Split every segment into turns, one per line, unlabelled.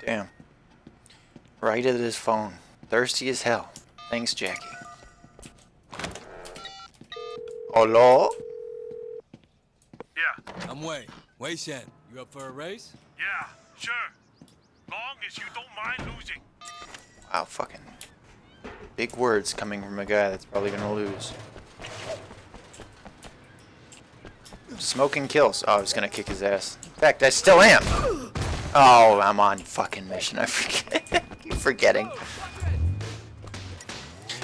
Damn. Right at his phone. Thirsty as hell. Thanks, Jackie. Hello?
Yeah.
I'm Wei. Wei Shen, you up for a race?
Yeah, sure. Long as you don't mind losing.
Wow, fucking big words coming from a guy that's probably gonna lose. Smoking kills. Oh, I was gonna kick his ass. In fact, I still am. Oh, I'm on fucking mission. I forget. Keep forgetting.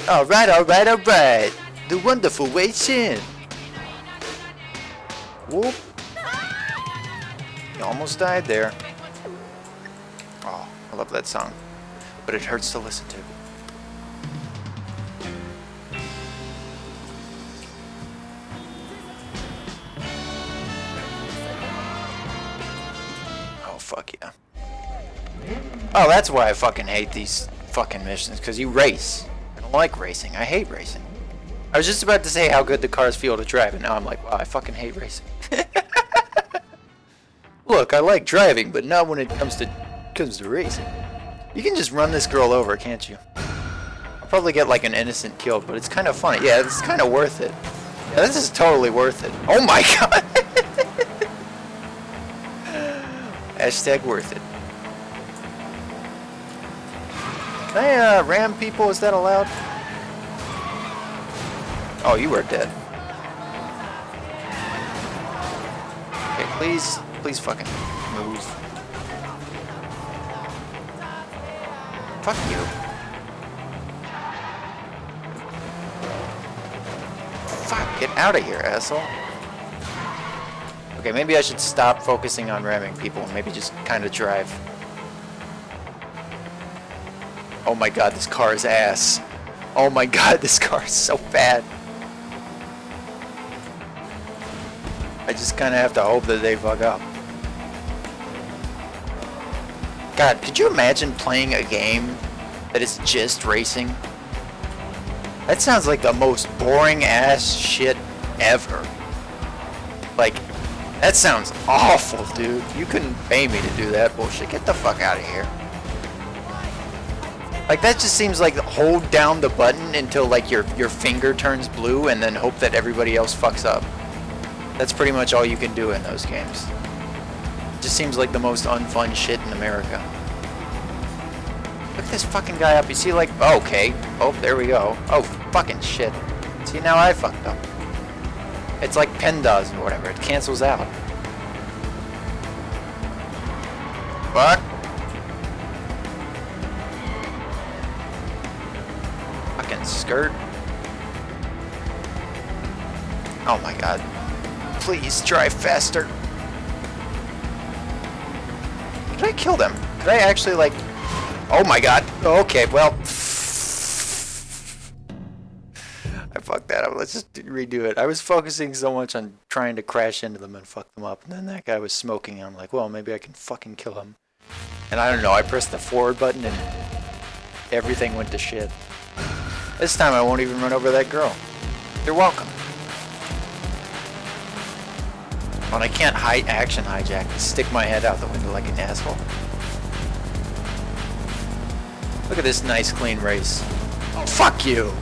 Alright, alright, alright. The wonderful Wei Shen. Whoop. You almost died there. Oh, I love that song. But it hurts to listen to. Oh, fuck yeah. Oh, that's why I fucking hate these fucking missions, because you race. I don't like racing. I hate racing. I was just about to say how good the cars feel to drive, and now I'm like, wow, I fucking hate racing. Look, I like driving, but not when it comes to racing. You can just run this girl over, can't you? I'll probably get like an innocent killed, but it's kind of funny. Yeah, it's kind of worth it. Yeah, this is totally worth it. Oh my god! Hashtag worth it. Can I ram people? Is that allowed? Oh, you are dead. Okay, please fucking move. Fuck you. Fuck, get out of here, asshole. Okay, maybe I should stop focusing on ramming people and maybe just kind of drive. Oh my god, this car is ass. Oh my god, this car is so bad. I just kind of have to hope that they fuck up. God, could you imagine playing a game that is just racing? That sounds like the most boring ass shit ever. Like, that sounds awful, dude. You couldn't pay me to do that bullshit. Get the fuck out of here. Like, that just seems like hold down the button until like your finger turns blue and then hope that everybody else fucks up. That's pretty much all you can do in those games. It just seems like the most unfun shit in America. Look at this fucking guy up. You see, like, oh, okay. Oh, there we go. Oh, fucking shit. See, now I fucked up. It's like PEMDAS or whatever. It cancels out. Fuck. Fucking skirt. Oh my god. Please drive faster. Could I kill them? Could I actually, like... Oh my god. Okay, well... I fucked that up. Let's just redo it. I was focusing so much on trying to crash into them and fuck them up. And then that guy was smoking. And I'm like, well, maybe I can fucking kill him. And I don't know. I pressed the forward button and everything went to shit. This time I won't even run over that girl. You're welcome. When I can't action hijack and stick my head out the window like an asshole. Look at this nice clean race. Oh, fuck you!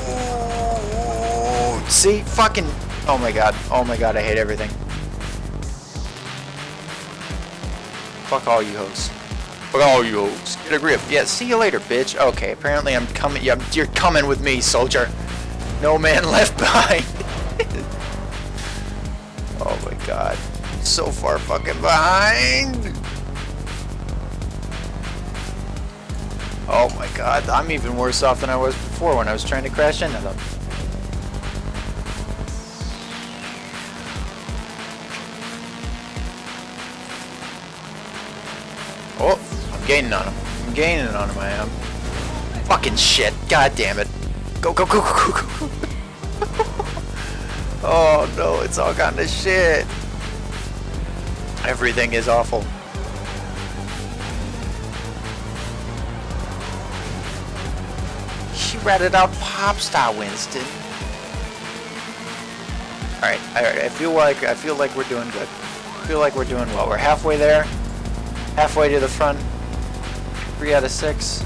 Oh, see? Fucking... Oh my god. Oh my god, I hate everything. Fuck all you hoes. Fuck all you hoes. Get a grip. Yeah, see you later, bitch. Okay, apparently I'm coming... Yeah, you're coming with me, soldier. No man left behind. Oh my god. So far fucking behind. Oh my god. I'm even worse off than I was before when I was trying to crash into them. Oh, I'm gaining on him. I'm gaining on him, I am. Fucking shit. God damn it. Go, go, go, go, go, go. Oh no, it's all gone to shit. Everything is awful. She ratted out Popstar Winston. Alright, I feel like we're doing good. feel like we're doing well. We're halfway there. Halfway to the front. 3 out of 6.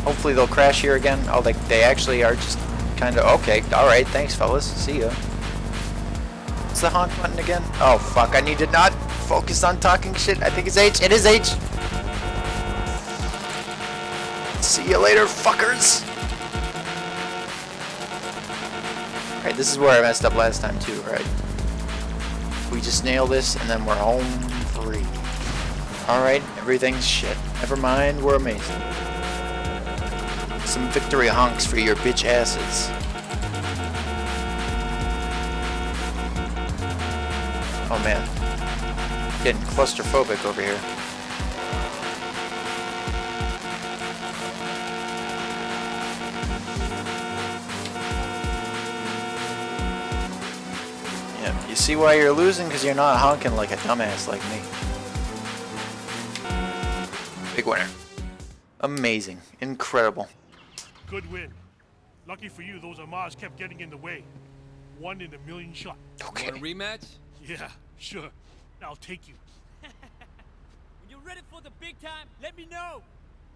Hopefully they'll crash here again. Oh, they actually are just kind of... Okay, alright, thanks fellas. See ya. What's the honk button again? Oh, fuck, I need to not focus on talking shit. I think it's H. It is H! See you later, fuckers! Alright, this is where I messed up last time too, right? We just nail this and then we're home free. Alright, everything's shit. Never mind, we're amazing. Some victory honks for your bitch asses. Oh man. Getting claustrophobic over here. Yeah, you see why you're losing? Because you're not honking like a dumbass like me. Big winner. Amazing. Incredible.
Good win. Lucky for you, those Amars kept getting in the way. 1 in a million shot.
Okay.
Want a rematch?
Yeah, sure. I'll take you.
When you're ready for the big time, let me know.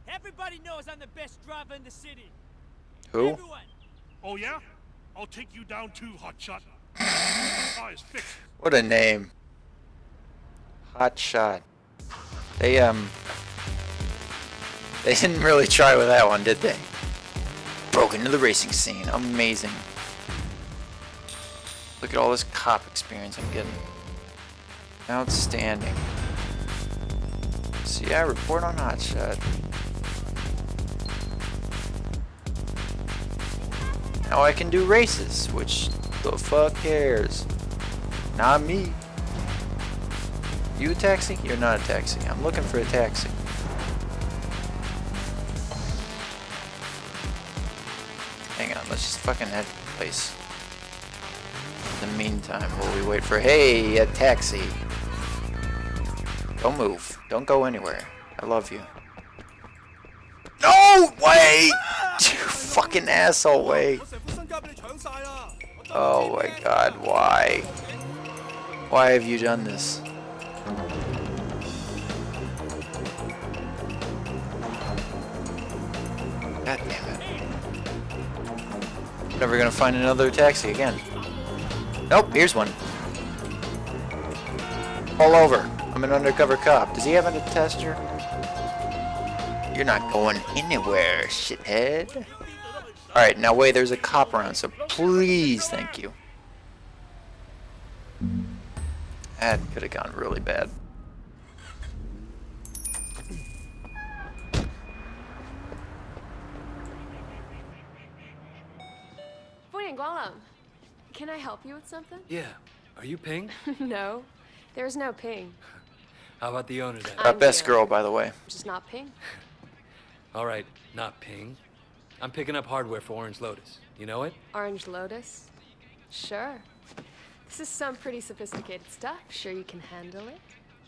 Everybody knows I'm the best driver in the city.
Who?
Everyone.
Oh yeah? I'll take you down too, hotshot. Car is fixed.
What a name. Hot shot. They didn't really try with that one, did they? Broke into the racing scene. Amazing. Look at all this cop experience I'm getting. Outstanding. See, I report on Hotshot. Now I can do races, which the fuck cares? Not me. You a taxi? You're not a taxi. I'm looking for a taxi. Hang on, let's just fucking head to the place. In the meantime, while we wait for, hey, a taxi. Don't move. Don't go anywhere. I love you. No way! You fucking asshole way. Oh my god, why? Why have you done this? God damn it. Never gonna find another taxi again. Nope, here's one. All over. I'm an undercover cop. Does he have a tester? You're not going anywhere, shithead. Alright, now wait, there's a cop around, so please, thank you. That could have gone really bad.
Can I help you with something?
Yeah. Are you Ping?
No, there's no Ping.
How about the owner then?
I'm
Best
here.
girl, by the way.
Just not Ping.
All right, not Ping. I'm picking up hardware for Orange Lotus. You know it?
Orange Lotus? Sure. This is some pretty sophisticated stuff. Sure you can handle it?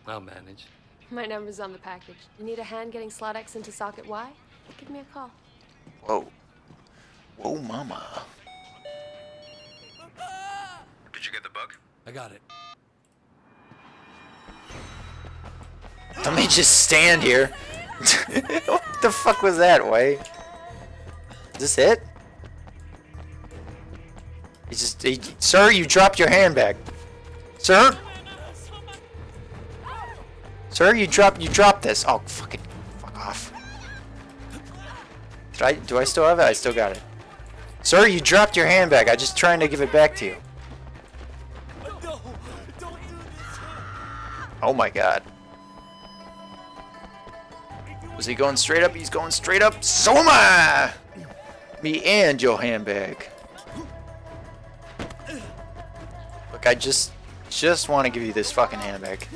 I'll manage.
My number's on the package. You need a hand getting slot X into socket Y? Give me a call.
Whoa. Whoa, mama.
Did you get the bug?
I got it.
Let me just stand here. What the fuck was that, Way? Is this it? Sir, you dropped your handbag. Sir? Sir, you dropped this. Oh, fuck off. Do I still have it? I still got it. Sir, you dropped your handbag. I'm just trying to give it back to you. Oh my god. Was he going straight up? He's going straight up. So am I! Me and your handbag. Look, I just want to give you this fucking handbag.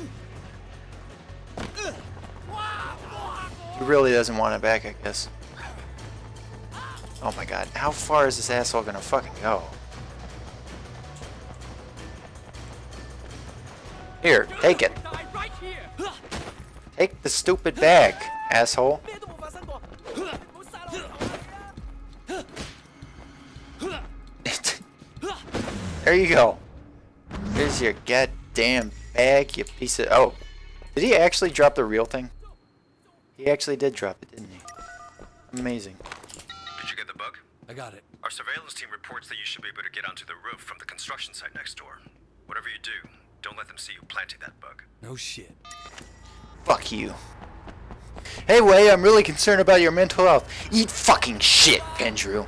He really doesn't want it back, I guess. Oh my god, how far is this asshole gonna fucking go? Here, take it. Take the stupid bag, asshole. There you go. Here's your damn bag, you piece of... Oh. Did he actually drop the real thing? He actually did drop it, didn't he? Amazing.
Did you get the bug?
I got it.
Our surveillance team reports that you should be able to get onto the roof from the construction site next door. Whatever you do, don't let them see you planting that bug.
No shit.
Fuck you. Hey, Wei, I'm really concerned about your mental health. Eat fucking shit, Andrew.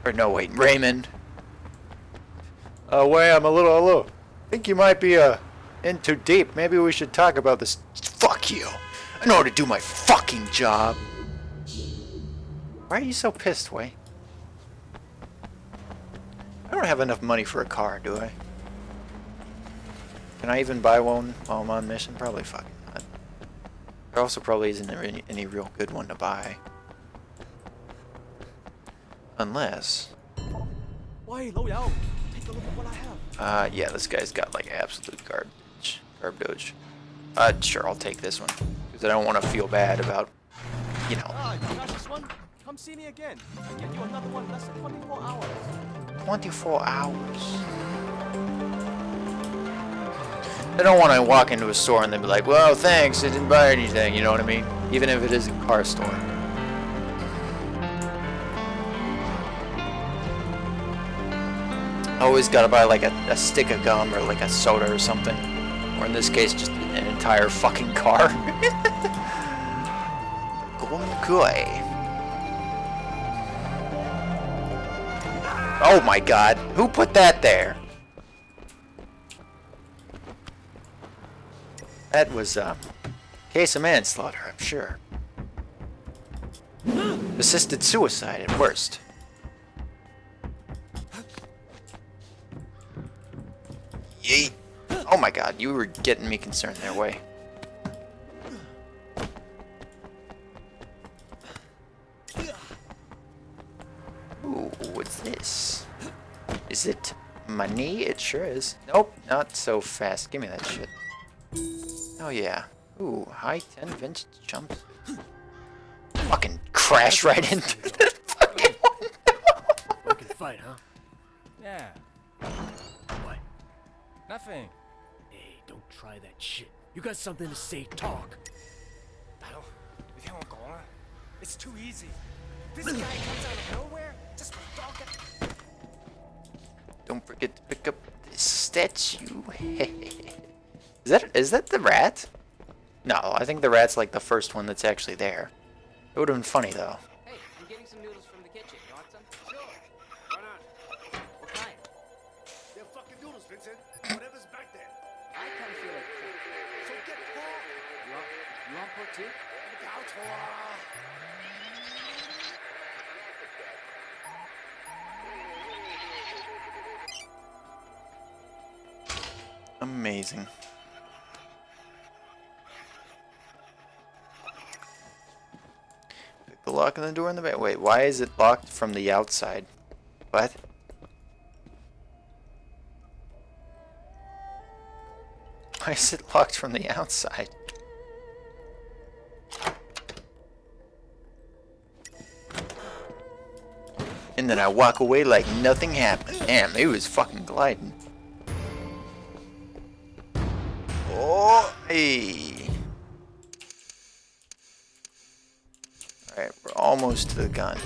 Or no, wait, Raymond. Wei, I'm a little, think you might be, in too deep. Maybe we should talk about this. Fuck you. I know how to do my fucking job. Why are you so pissed, Wei? I don't have enough money for a car, do I? Can I even buy one while I'm on mission? Probably fucking not. There also probably isn't any real good one to buy. Unless...
Wait, Lo Yao, take a look at what I have.
Yeah, this guy's got like absolute garbage. Sure, I'll take this one. Because I don't want to feel bad about, you know.
Ah, you got this one? Come see me again. I'll get you another one less than 24 hours.
24 hours. I don't want to walk into a store and then be like, well, thanks, I didn't buy anything, you know what I mean? Even if it is a car store. Always gotta buy like a stick of gum or like a soda or something. Or in this case, just an entire fucking car. Gongui. Oh my god, who put that there? That was a case of manslaughter, I'm sure. Assisted suicide at worst. Yeet. Oh my god, you were getting me concerned there, Wei. Ooh, what's this? Is it money? It sure is. Nope, not so fast. Give me that shit. Oh yeah. Ooh, high 10 vintage jumps. Fucking crash right into the fucking one.
We can fight, huh?
Yeah.
What?
Nothing.
Hey, don't try that shit. You got something to say, talk.
It's too easy. This guy comes out of nowhere. Just talk it.
Don't forget to pick up this statue. Is that the rat? No, I think the rat's like the first one that's actually there. It would have been funny though.
Hey, I'm getting some noodles from the kitchen. You want some? Sure. Why not? What kind?
They're fucking noodles, Vincent. Whatever's back there.
I kind of feel like pork.
So get pork.
You want pork too?
Amazing. Pick the lock on the door in the back. Wait, why is it locked from the outside? What? Why is it locked from the outside? And then I walk away like nothing happened. Damn, it was fucking gliding. Oh, hey. Alright, we're almost to the gun.